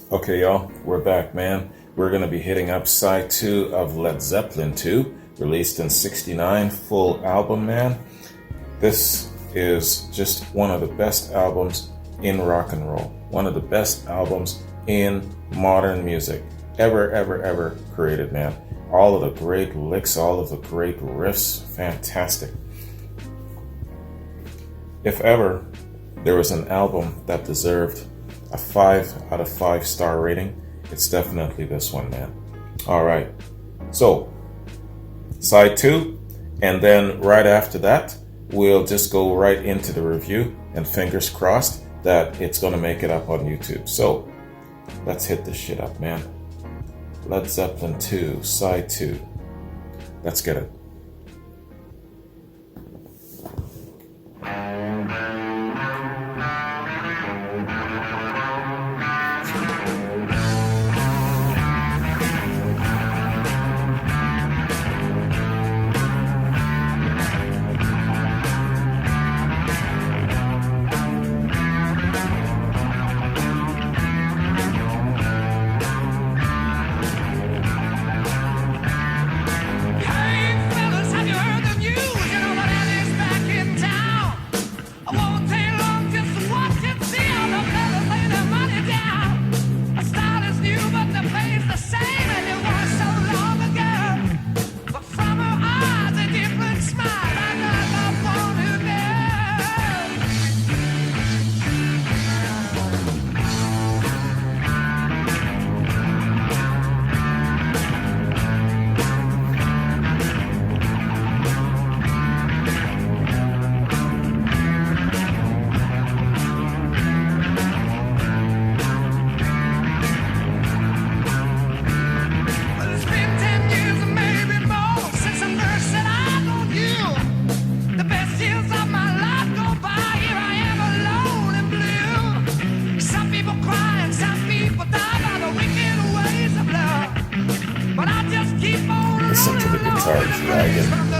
Okay, y'all, we're back, man. We're going to be hitting up side 2 of Led Zeppelin 2, released in '69, full album, man. This is just one of the best albums in rock and roll. One of the best albums in modern music ever created, man. All of the great licks, all of the great riffs, fantastic. If ever there was an album that deserved a 5 out of 5 star rating, it's definitely this one, man. All right, so side 2, and then right after that we'll just go right into the review, and fingers crossed that it's gonna make it up on YouTube. So let's hit this shit up, man. Led Zeppelin 2, side 2. Let's get it. Listen to the guitar dragging.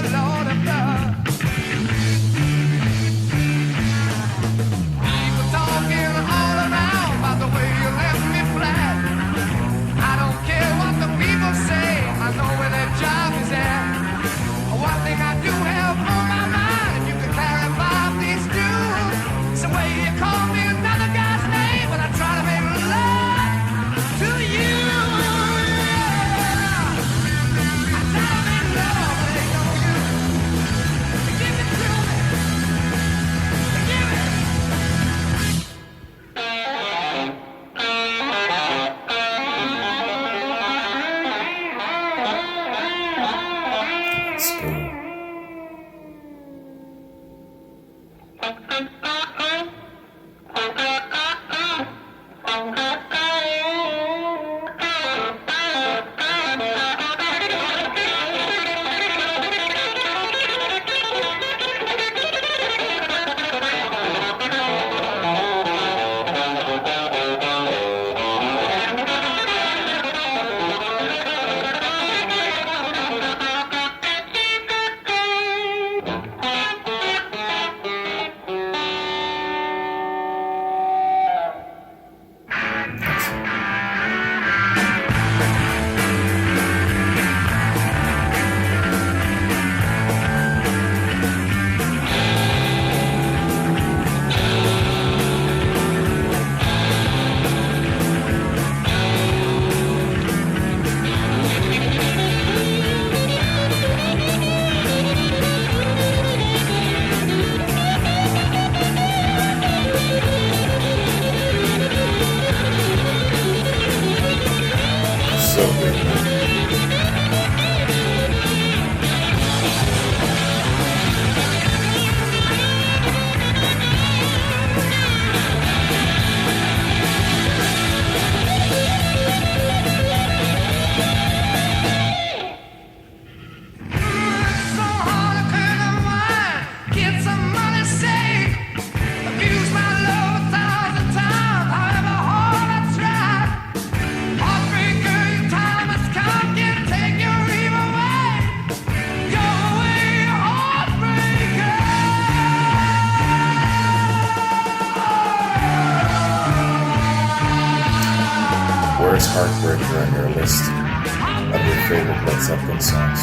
Where's Heartbreaker on your list of your favorite Led Zeppelin songs?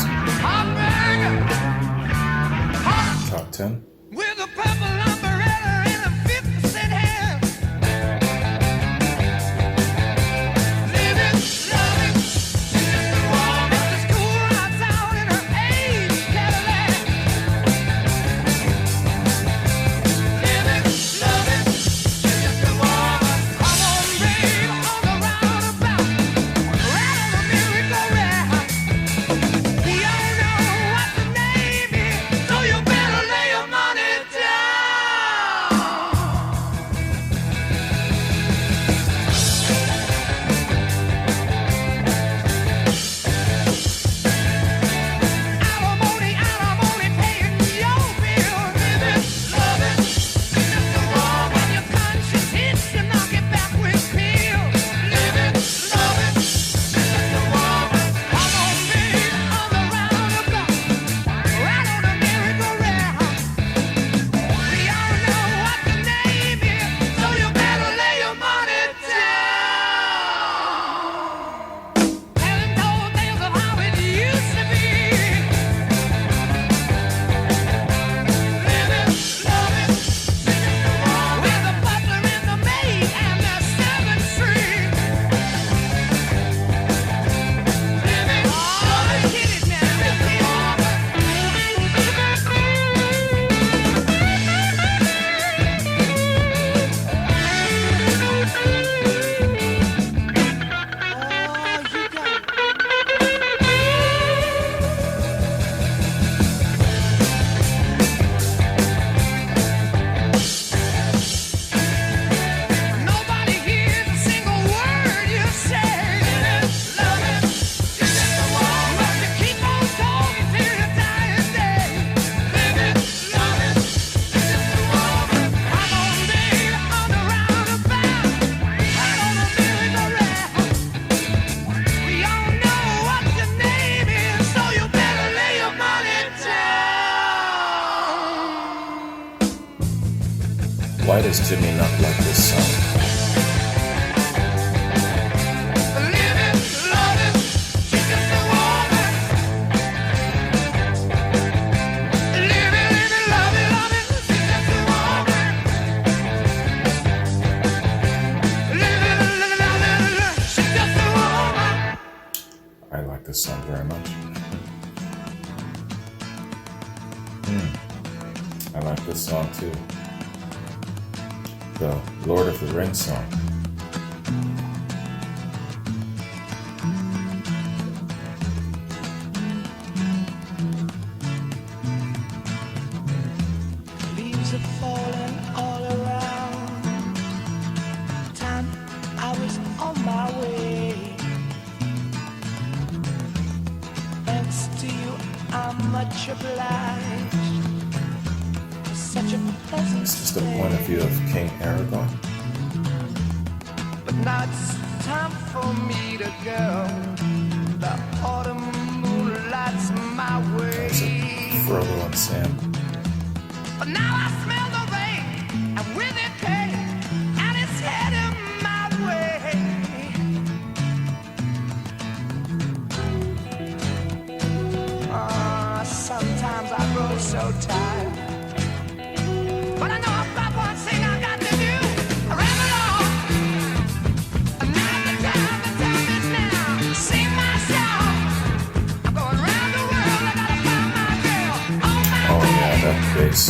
Top 10? With a purple umbrella and a 50-cent hand. Living, loving, just a woman. The school rides out in her age Cadillac. Living, loving, just a woman. Come on, babe, on the roundabout. Right on the merry-go-round. We all know what the name is, so you better lay your money down. Alimony, paying your bill. Living, loving, just a woman. Your conscience hits you, knock it back with pills. Living, loving, just a woman. Come on, babe, on the roundabout. Right on the merry-go-round. We all know what the name is, so you better lay your money down. Telling old tales of how it used to be. Living, loving, with the butler and the maid and the 7th Street. Living, loving, get it now, nobody hears a single word you say. Living, loving, just a woman. But you keep on talking till your dying day. Living, loving, just a woman. Come on, babe, on the roundabout. Right on the merry-go-round. We all know what your name is, so you better lay your money down. Why does Jimmy not like this song? Living, loving, she's just a woman. Living, loving, she's just a woman. Living, loving, she's just a woman. I like this song very much. I like this song too. The Lord of the Rings song. Leaves are falling all around. Time I was on my way. Thanks to you, I'm much obliged. Such a pleasant This is the point of view of King Aragorn. But now it's time for me to go. The autumn moonlight's my That's way. Frodo and Sam. But now I smell the rain, and with it came, and it's heading my way. Sometimes I grow so tired, but I know about one thing I got to do. I ramble on. And now the time is now. Sing my song. I'm going round the world. I gotta find my girl. Oh my Oh yeah, that bass.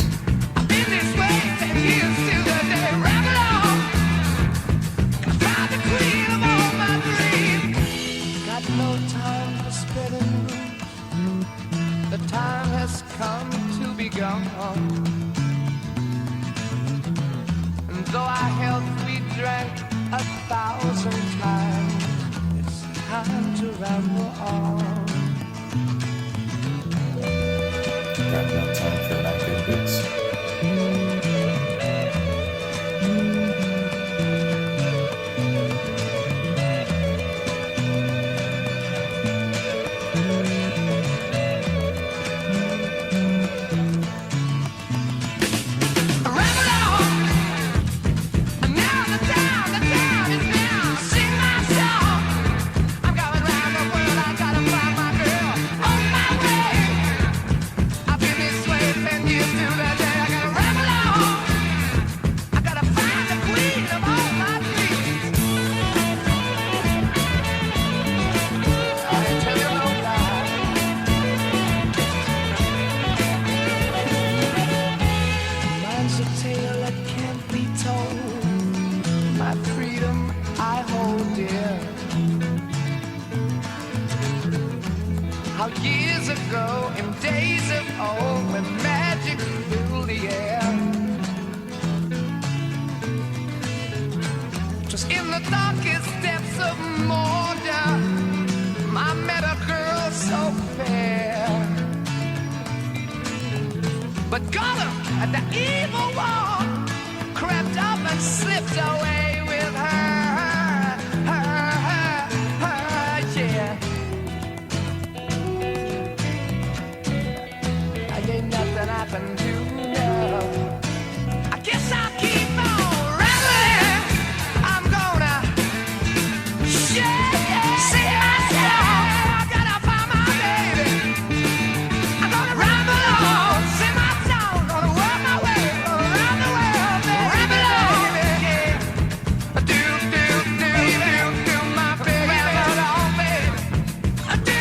I've been this way 10 years till the day. Ramble on. I found the queen of all my dreams. Got no time for spreading news. The time has come to be gone. And though our health we drank 1,000 times, it's time to ramble on. Got no time for knocking boots. Ramble on. And now the time is now. Sing my song. dear. How years ago, in days of old, when magic filled the air, 'twas in the darkest depths of Mordor I met a girl so fair. But Gollum and the evil one crept up and slipped away with her, yeah. Ain't nothing I can do now. I guess I'll keep on rambling. I'm gonna sing my song. I gotta find my baby. I'm gonna ramble on, sing my song, gonna work my way around the world, baby. Ramble on, baby. Do my baby. Ramble on, baby. Do.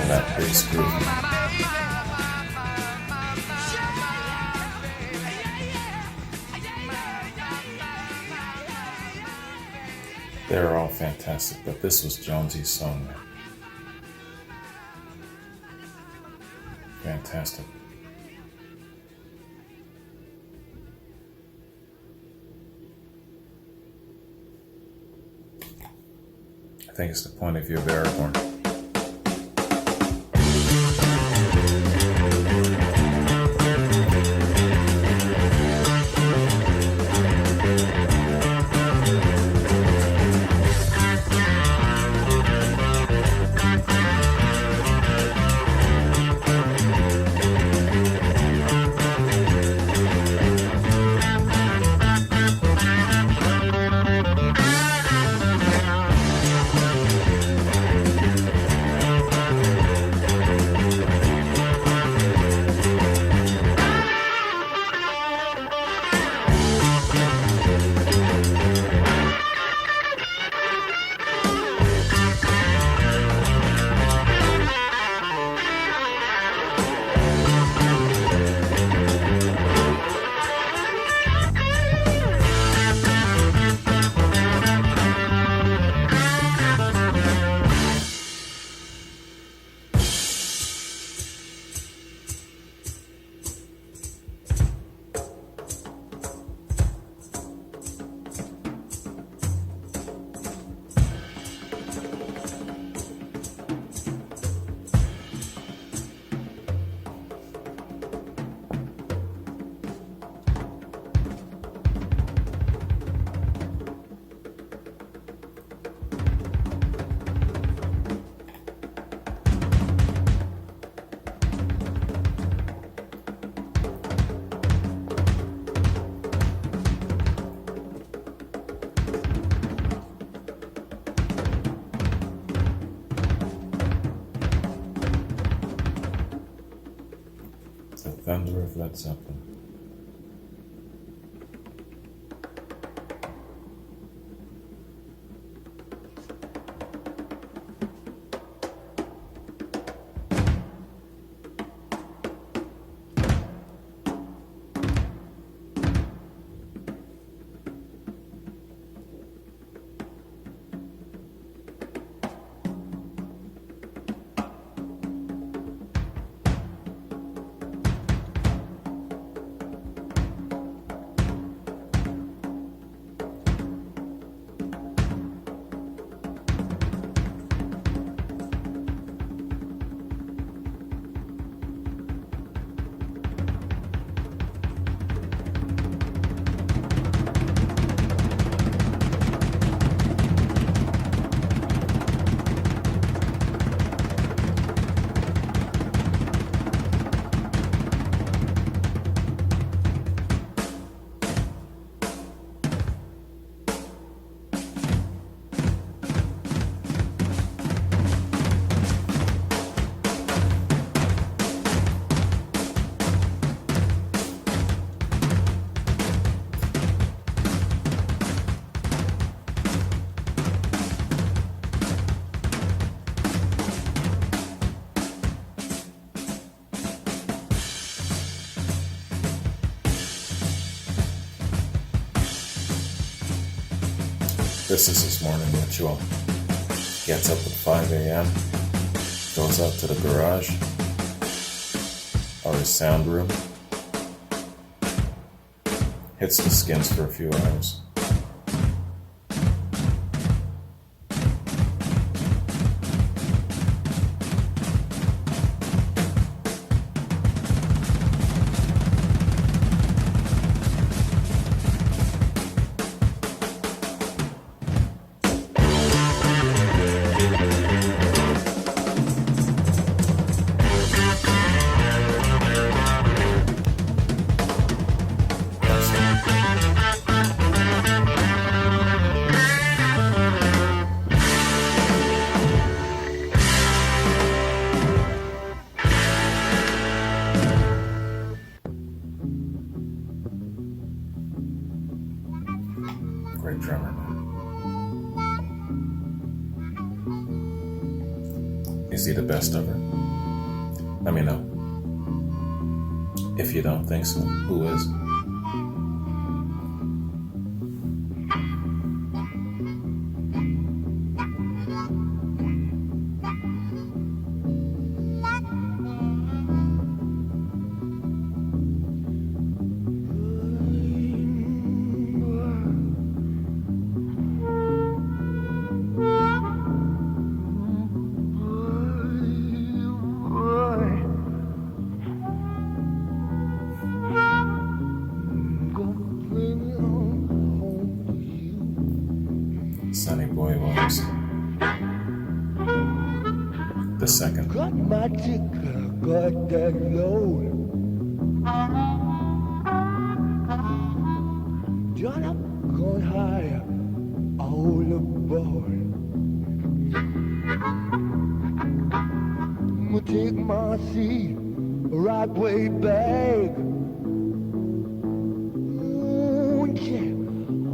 That bass groove. They're all fantastic, but this was Jonesy's song, man. Fantastic. I think it's the point of view of Aragorn. The Thunder of Led Zeppelin. This is his morning ritual. Gets up at 5 a.m., goes out to the garage or his sound room, hits the skins for a few hours. Great drummer, man. Is he the best ever? Let me know. If you don't think so, who is? Sonny Boy was the second. Got my ticker, got that load. John up, gone higher, all aboard. I'ma take my seat, right way back. Ooh, yeah,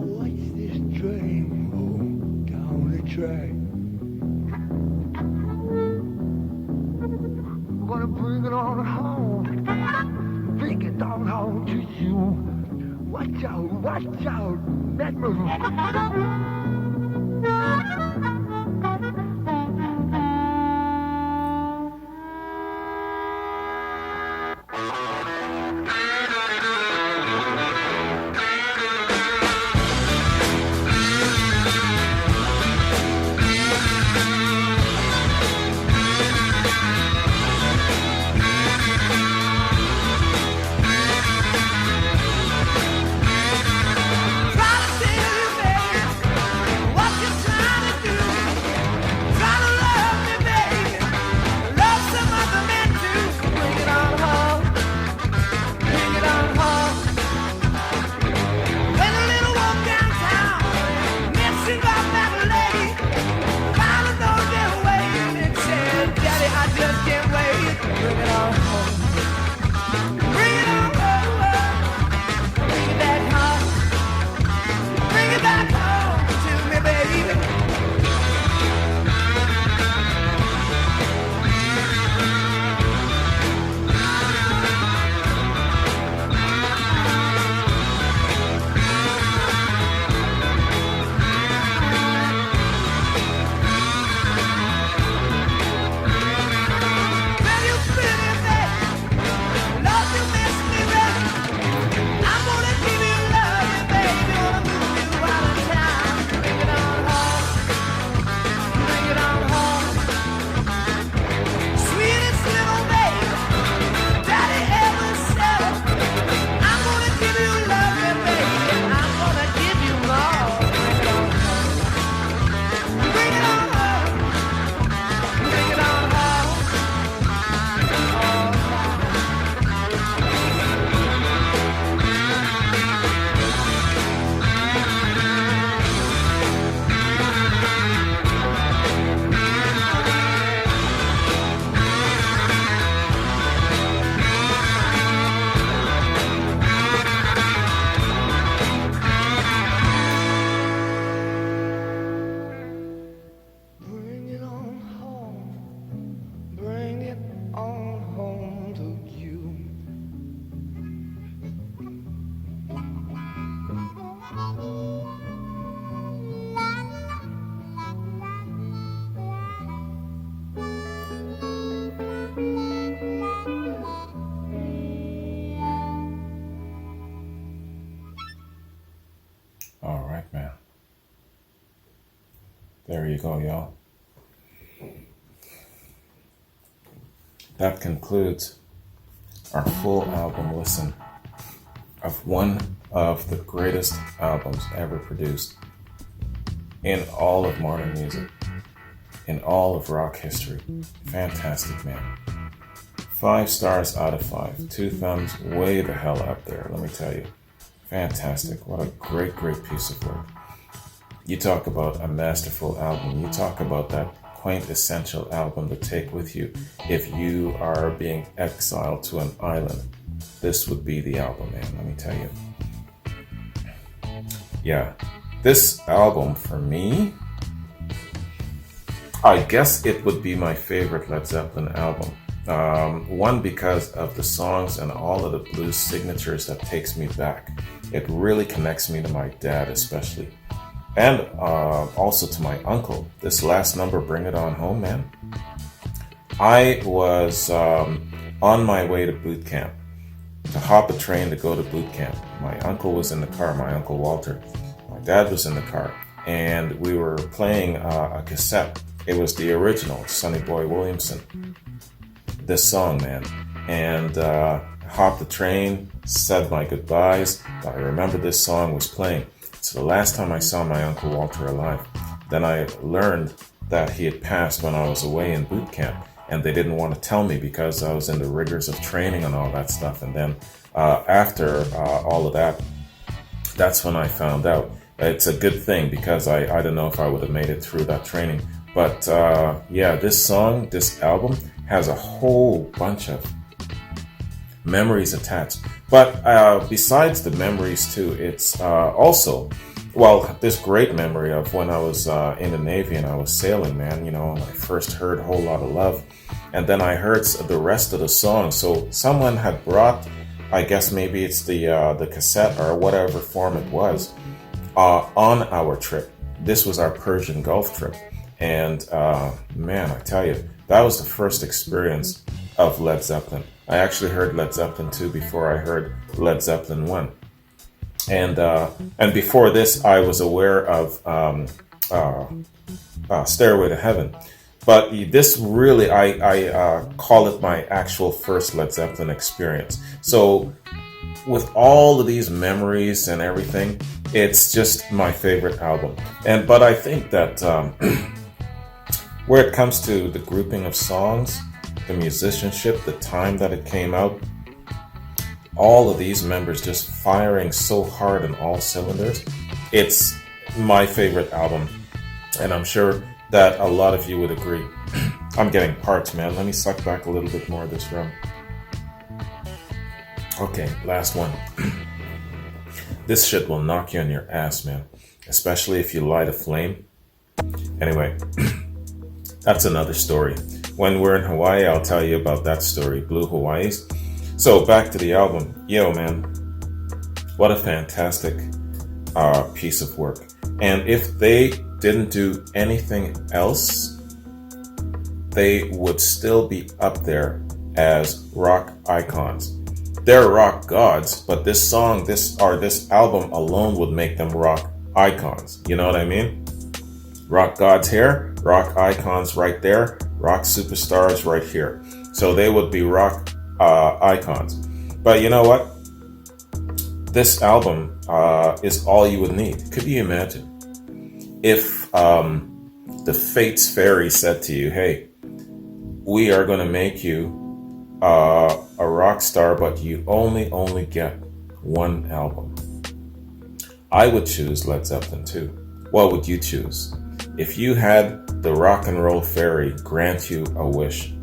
watch this train roll down the track. Gonna bring it on home, bring it on home to you. Watch out, that move. Try to tell you, baby, There you go, y'all. That concludes our full album listen of one of the greatest albums ever produced in all of modern music, in all of rock history. Fantastic, man. 5 stars out of 5. 2 thumbs way the hell up there, let me tell you. Fantastic. What a great, great piece of work. You talk about a masterful album. You talk about that quintessential album to take with you if you are being exiled to an island. This would be the album, man, let me tell you. Yeah, this album for me, I guess it would be my favorite Led Zeppelin album. One, because of the songs and all of the blues signatures that takes me back. It really connects me to my dad especially. And also to my uncle. This last number, Bring It On Home, man. I was on my way to boot camp, to hop a train to go to boot camp. My uncle was in the car, my Uncle Walter. My dad was in the car. And we were playing a cassette. It was the original, Sonny Boy Williamson. This song, man. And hopped the train, said my goodbyes. I remember this song was playing. It's the last time I saw my Uncle Walter alive. Then I learned that he had passed when I was away in boot camp, and they didn't want to tell me because I was in the rigors of training and all that stuff. And then after all of that, that's when I found out. It's a good thing because I don't know if I would have made it through that training. But yeah, this song, this album has a whole bunch of memories attached. But besides the memories too, it's also, well, this great memory of when I was in the Navy and I was sailing, man. You know, I first heard A Whole Lot of Love, and then I heard the rest of the song. So someone had brought, I guess maybe it's the cassette or whatever form it was, on our trip. This was our Persian Gulf trip. And man, I tell you, that was the first experience of Led Zeppelin. I actually heard Led Zeppelin 2 before I heard Led Zeppelin 1. And before this, I was aware of Stairway to Heaven. But this really, I call it my actual first Led Zeppelin experience. So with all of these memories and everything, it's just my favorite album. But I think that where it comes to the grouping of songs, the musicianship, the time that it came out, all of these members just firing so hard on all cylinders, it's my favorite album. And I'm sure that a lot of you would agree. I'm getting parched, man. Let me suck back a little bit more of this rum. Okay, last one. This shit will knock you on your ass, man. Especially if you light a flame. Anyway, that's another story. When we're in Hawaii, I'll tell you about that story, Blue Hawaiis. So back to the album. Yo, man, what a fantastic piece of work. And if they didn't do anything else, they would still be up there as rock icons. They're rock gods, but this song, this album alone would make them rock icons. You know what I mean? Rock gods here, rock icons right there, rock superstars right here. So they would be rock icons. But you know what? This album is all you would need. Could you imagine if the Fates Fairy said to you, hey, we are going to make you a rock star, but you only get one album? I would choose Led Zeppelin 2. What would you choose? If you had the rock and roll fairy grant you a wish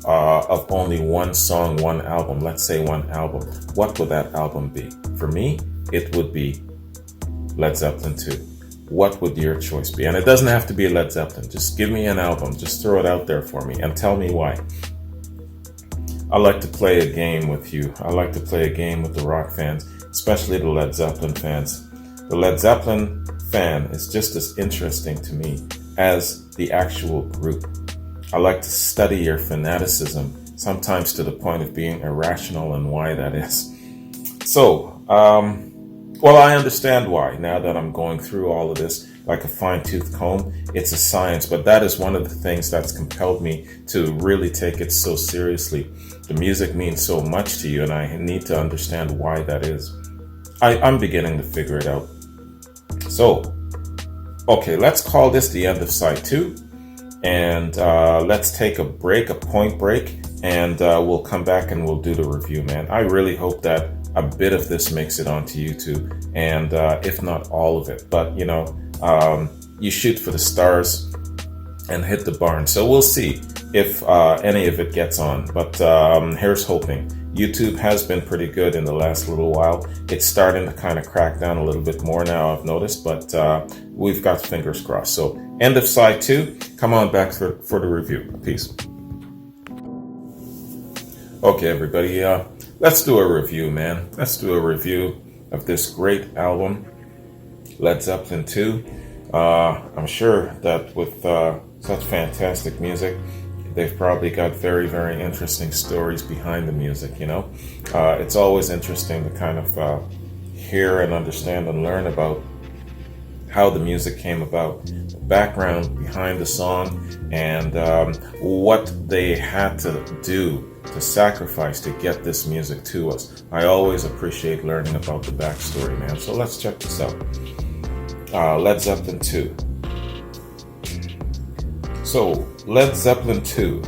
of only one song, one album, let's say one album, what would that album be? For me, it would be Led Zeppelin 2. What would your choice be? And it doesn't have to be Led Zeppelin. Just give me an album. Just throw it out there for me and tell me why. I like to play a game with you. I like to play a game with the rock fans, especially the Led Zeppelin fans. The Led Zeppelin fan is just as interesting to me as the actual group. I like to study your fanaticism, sometimes to the point of being irrational, and why that is. So, well, I understand why now that I'm going through all of this, like a fine-tooth comb. It's a science, but that is one of the things that's compelled me to really take it so seriously. The music means so much to you, and I need to understand why that is. I'm beginning to figure it out. So, okay, let's call this the end of side 2, and let's take a break, a point break, and we'll come back and we'll do the review, man. I really hope that a bit of this makes it onto YouTube, and if not all of it, but you know, you shoot for the stars and hit the barn. So we'll see if any of it gets on, but here's hoping. YouTube has been pretty good in the last little while. It's starting to kind of crack down a little bit more now, I've noticed, but we've got fingers crossed. So end of side 2, come on back for the review. Peace. Okay, everybody, let's do a review, man. Let's do a review of this great album, Led Zeppelin 2. I'm sure that with such fantastic music, they've probably got very, very interesting stories behind the music, you know. It's always interesting to kind of hear and understand and learn about how the music came about, the background behind the song, and what they had to do to sacrifice to get this music to us. I always appreciate learning about the backstory, man. So let's check this out. Led Zeppelin 2. So, Led Zeppelin 2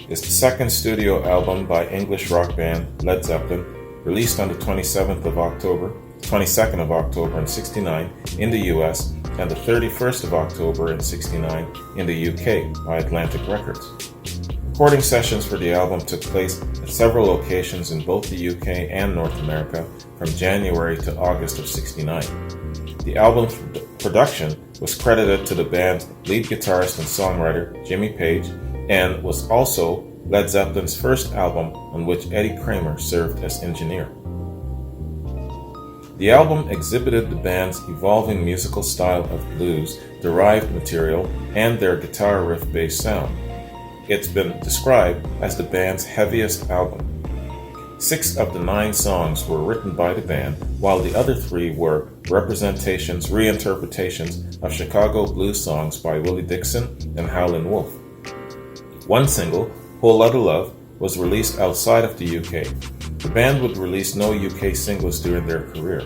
is the second studio album by English rock band Led Zeppelin, released on the 22nd of October in '69 in the US and the 31st of October in '69 in the UK by Atlantic Records. Recording sessions for the album took place at several locations in both the UK and North America from January to August of '69. The album's production was credited to the band's lead guitarist and songwriter Jimmy Page, and was also Led Zeppelin's first album on which Eddie Kramer served as engineer. The album exhibited the band's evolving musical style of blues-derived material and their guitar riff-based sound. It's been described as the band's heaviest album. 6 of the 9 songs were written by the band, while the other 3 were reinterpretations of Chicago blues songs by Willie Dixon and Howlin' Wolf. One single, Whole Lotta Love, was released outside of the UK. The band would release no UK singles during their career,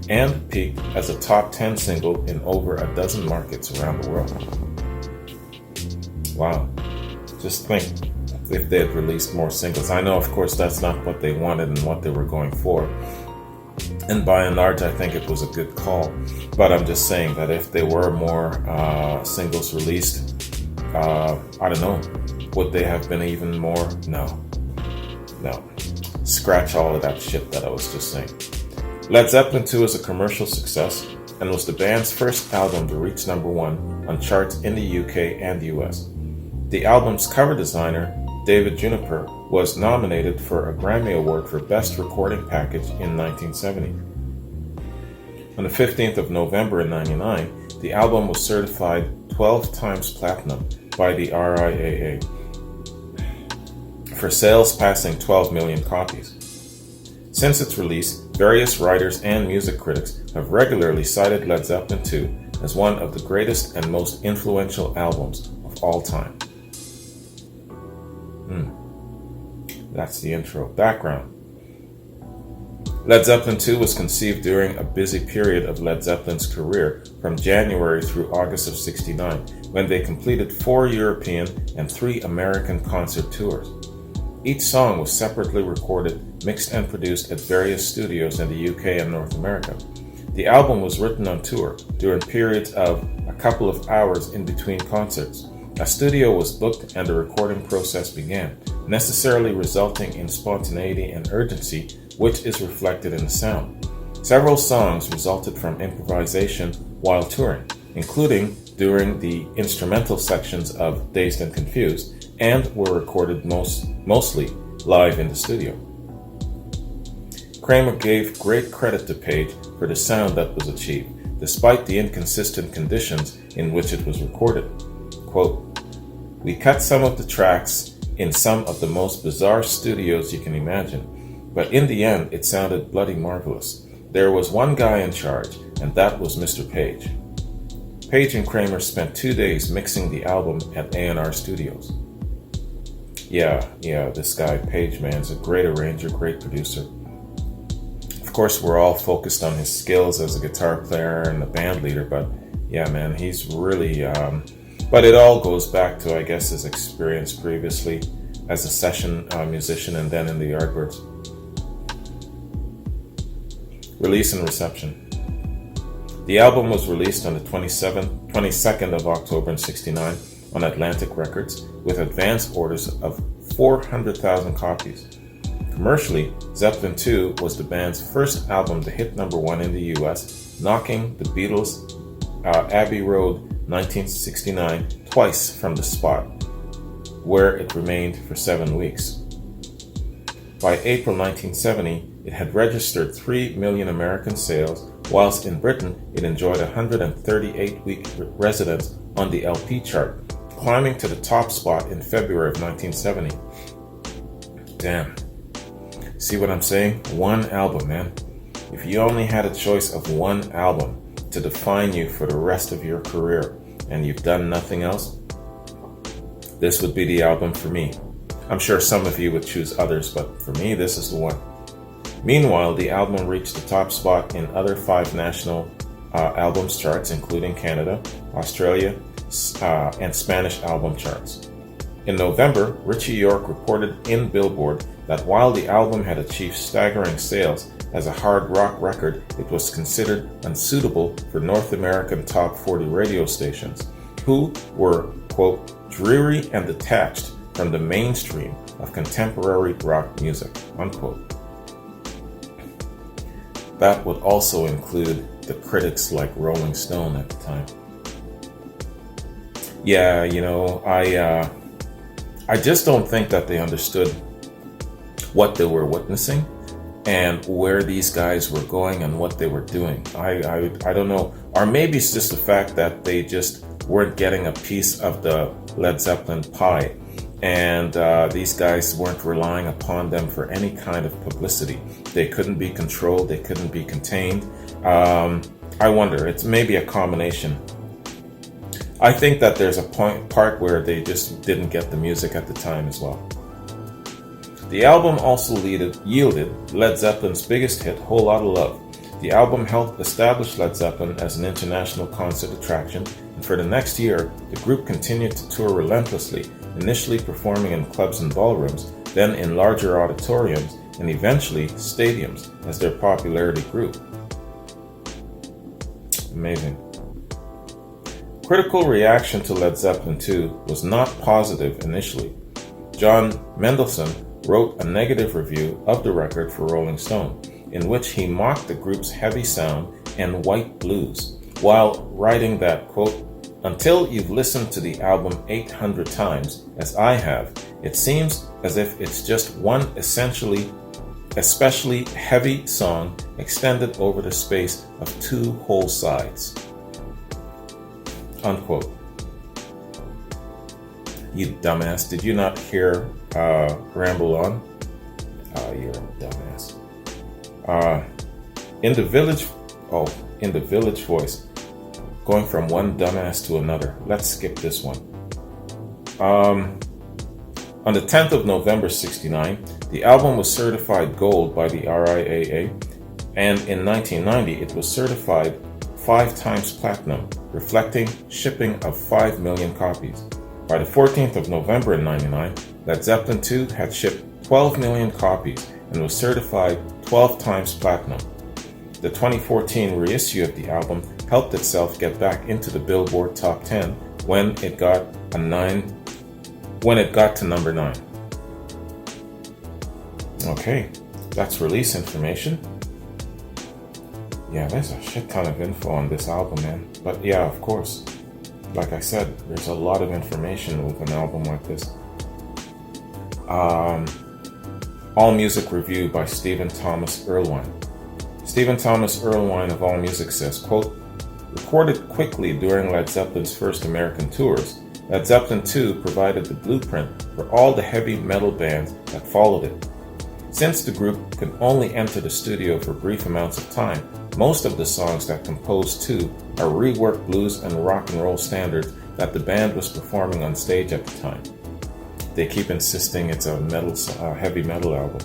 and peaked as a top 10 single in over a dozen markets around the world. Wow. Just think if they had released more singles. I know, of course, that's not what they wanted and what they were going for. And by and large, I think it was a good call. But I'm just saying that if there were more singles released, I don't know, would they have been even more? No. Scratch all of that shit that I was just saying. Led Zeppelin 2 is a commercial success and was the band's first album to reach #1 on charts in the UK and US. The album's cover designer, David Juniper, was nominated for a Grammy Award for Best Recording Package in 1970. On the 15th of November in '99, the album was certified 12 times platinum by the RIAA, for sales passing 12 million copies. Since its release, various writers and music critics have regularly cited Led Zeppelin 2 as one of the greatest and most influential albums of all time. That's the intro. Background. Led Zeppelin 2 was conceived during a busy period of Led Zeppelin's career from January through August of '69, when they completed 4 European and 3 American concert tours. Each song was separately recorded, mixed and produced at various studios in the UK and North America. The album was written on tour during periods of a couple of hours in between concerts. A studio was booked and the recording process began, necessarily resulting in spontaneity and urgency, which is reflected in the sound. Several songs resulted from improvisation while touring, including during the instrumental sections of Dazed and Confused, and were recorded mostly live in the studio. Kramer gave great credit to Page for the sound that was achieved, despite the inconsistent conditions in which it was recorded. Quote, "We cut some of the tracks in some of the most bizarre studios you can imagine, but in the end it sounded bloody marvelous. There was one guy in charge, and that was Mr. Page." Page and Kramer spent 2 days mixing the album at A&R Studios. Yeah, this guy, Page, man, is a great arranger, great producer. Of course, we're all focused on his skills as a guitar player and a band leader, but yeah, man, he's really... but it all goes back to, I guess, his experience previously as a session musician and then in the Yardbirds. Release and reception. The album was released on the 22nd of October in '69 on Atlantic Records with advance orders of 400,000 copies. Commercially, Zeppelin II was the band's first album to hit #1 in the US, knocking the Beatles' Abbey Road 1969 twice from the spot, where it remained for 7 weeks. By April 1970, it had registered 3 million American sales, whilst in Britain it enjoyed a 138-week residence on the LP chart, climbing to the top spot in February of 1970. Damn. See what I'm saying? One album, man. If you only had a choice of one album to define you for the rest of your career and you've done nothing else, this would be the album for me. I'm sure some of you would choose others, but for me, this is the one. Meanwhile, the album reached the top spot in other 5 national albums charts, including Canada, Australia, and Spanish album charts. In November, Richie York reported in Billboard that while the album had achieved staggering sales as a hard rock record, it was considered unsuitable for North American top 40 radio stations, who were, quote, dreary and detached from the mainstream of contemporary rock music, unquote. That would also include the critics like Rolling Stone at the time. Yeah, I just don't think that they understood what they were witnessing and where these guys were going and what they were doing. I don't know. Or maybe it's just the fact that they just weren't getting a piece of the Led Zeppelin pie. And these guys weren't relying upon them for any kind of publicity. They couldn't be controlled. They couldn't be contained. I wonder. It's maybe a combination. I think that there's a part where they just didn't get the music at the time as well. The album also yielded Led Zeppelin's biggest hit, Whole Lotta Love. The album helped establish Led Zeppelin as an international concert attraction, and for the next year, the group continued to tour relentlessly, initially performing in clubs and ballrooms, then in larger auditoriums, and eventually stadiums as their popularity grew. Amazing. Critical reaction to Led Zeppelin II was not positive initially. John Mendelsohn wrote a negative review of the record for Rolling Stone, in which he mocked the group's heavy sound and white blues, while writing that, quote, until you've listened to the album 800 times, as I have, it seems as if it's just one especially heavy song extended over the space of 2 whole sides. Unquote. You dumbass, did you not hear Ramble On? You're a dumbass. In the village voice, going from one dumbass to another. Let's skip this one. On the 10th of November 1969, the album was certified gold by the RIAA, and in 1990 it was certified 5 times platinum, reflecting shipping of 5 million copies. By the 14th of November in 1999, Led Zeppelin II had shipped 12 million copies and was certified 12 times platinum. The 2014 reissue of the album helped itself get back into the Billboard Top 10 when it got to number 9. Okay, that's release information. Yeah, there's a shit ton of info on this album, man. But yeah, of course, like I said, there's a lot of information with an album like this. All Music Review by Stephen Thomas Erlewine. Stephen Thomas Erlewine of All Music says, quote, recorded quickly during Led Zeppelin's first American tours, Led Zeppelin II provided the blueprint for all the heavy metal bands that followed it. Since the group could only enter the studio for brief amounts of time, most of the songs that Composed 2 are reworked blues and rock and roll standards that the band was performing on stage at the time. They keep insisting it's a heavy metal album.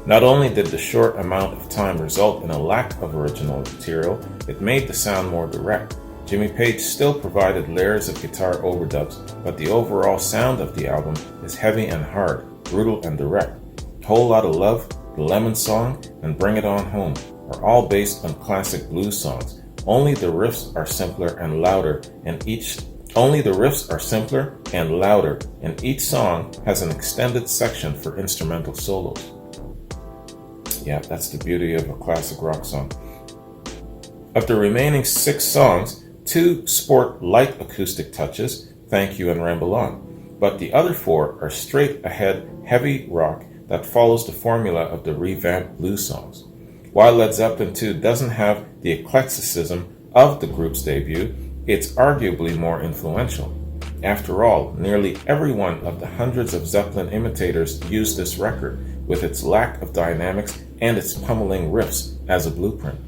Not only did the short amount of time result in a lack of original material, it made the sound more direct. Jimmy Page still provided layers of guitar overdubs, but the overall sound of the album is heavy and hard, brutal and direct. Whole Lotta Love, The Lemon Song, and Bring It On Home are all based on classic blues songs. Only the riffs are simpler and louder, and each song has an extended section for instrumental solos. Yeah, that's the beauty of a classic rock song. Of the remaining 6 songs, 2 sport light acoustic touches, Thank You and Ramble On, but the other 4 are straight ahead heavy rock that follows the formula of the revamped blues songs. While Led Zeppelin 2 doesn't have the eclecticism of the group's debut, it's arguably more influential. After all, nearly every one of the hundreds of Zeppelin imitators used this record, with its lack of dynamics and its pummeling riffs, as a blueprint.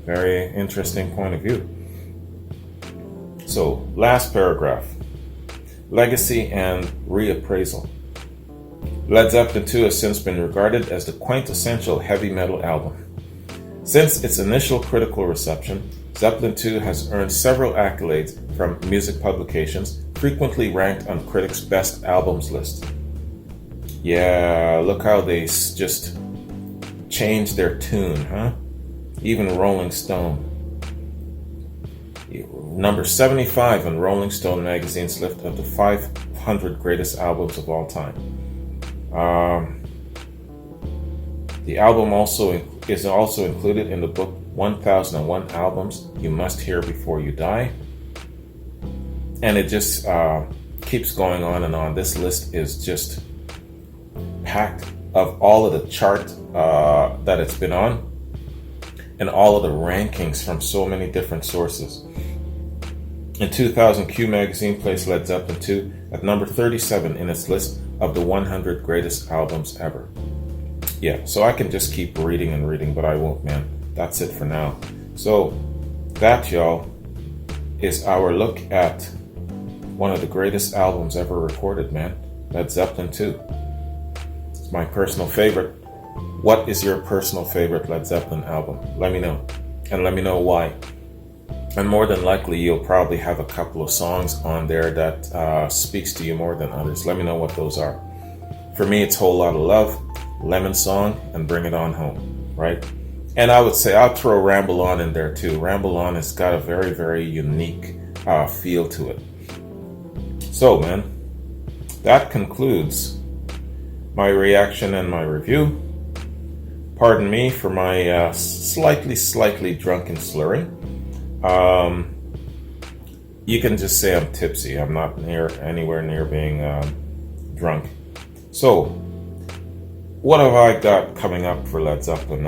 Very interesting point of view. So, last paragraph. Legacy and reappraisal. Led Zeppelin 2 has since been regarded as the quintessential heavy metal album. Since its initial critical reception, Zeppelin 2 has earned several accolades from music publications, frequently ranked on critics' best albums list. Yeah, look how they just changed their tune, huh? Even Rolling Stone. Number 75 on Rolling Stone magazine's list of the 500 greatest albums of all time. The album is also included in the book 1001 Albums You Must Hear Before You Die. And it just keeps going on and on. This list is just packed of all of the chart that it's been on and all of the rankings from so many different sources. In 2000, Q Magazine placed Led Zeppelin 2 at number 37 in its list of the 100 greatest albums ever. Yeah, so I can just keep reading and reading, but I won't, man. That's it for now. So, that, y'all, is our look at one of the greatest albums ever recorded, man. Led Zeppelin 2. It's my personal favorite. What is your personal favorite Led Zeppelin album? Let me know. And let me know why. And more than likely, you'll probably have a couple of songs on there that speaks to you more than others. Let me know what those are. For me, it's Whole Lotta Love, Lemon Song, and Bring It On Home, right? And I would say I'll throw Ramble On in there too. Ramble On has got a very, very unique feel to it. So, man, that concludes my reaction and my review. Pardon me for my slightly drunken slurring. You can just say I'm tipsy. I'm not anywhere near being drunk. So, what have I got coming up for Led Zeppelin?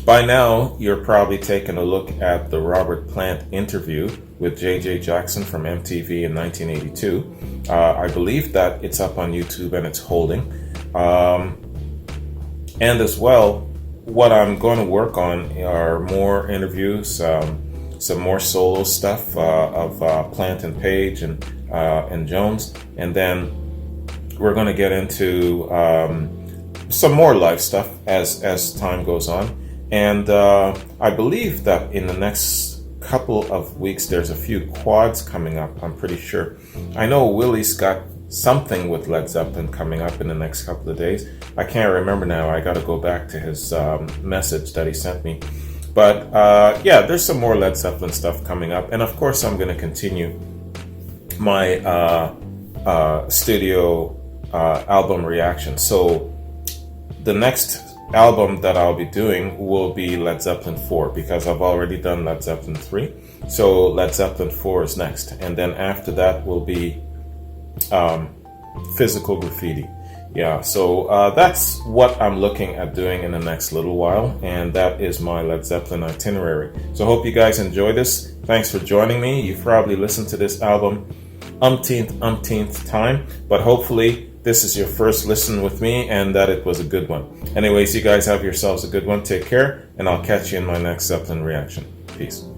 By now, you're probably taking a look at the Robert Plant interview with J.J. Jackson from MTV in 1982. I believe that it's up on YouTube and it's holding. And as well, what I'm going to work on are more interviews, some more solo stuff of Plant and Page and Jones, and then we're going to get into some more live stuff as time goes on. And I believe that in the next couple of weeks, there's a few quads coming up, I'm pretty sure. I know Willie's got something with Led Zeppelin coming up in the next couple of days. I can't remember now. I got to go back to his message that he sent me. But yeah, there's some more Led Zeppelin stuff coming up. And of course, I'm going to continue my studio album reaction. So the next album that I'll be doing will be Led Zeppelin 4, because I've already done Led Zeppelin 3. So Led Zeppelin 4 is next. And then after that will be Physical Graffiti. Yeah, so that's what I'm looking at doing in the next little while, and that is my Led Zeppelin itinerary. So hope you guys enjoy this. Thanks for joining me. You've probably listened to this album umpteenth time, but hopefully this is your first listen with me and that it was a good one. Anyways, you guys have yourselves a good one. Take care, and I'll catch you in my next Zeppelin reaction. Peace.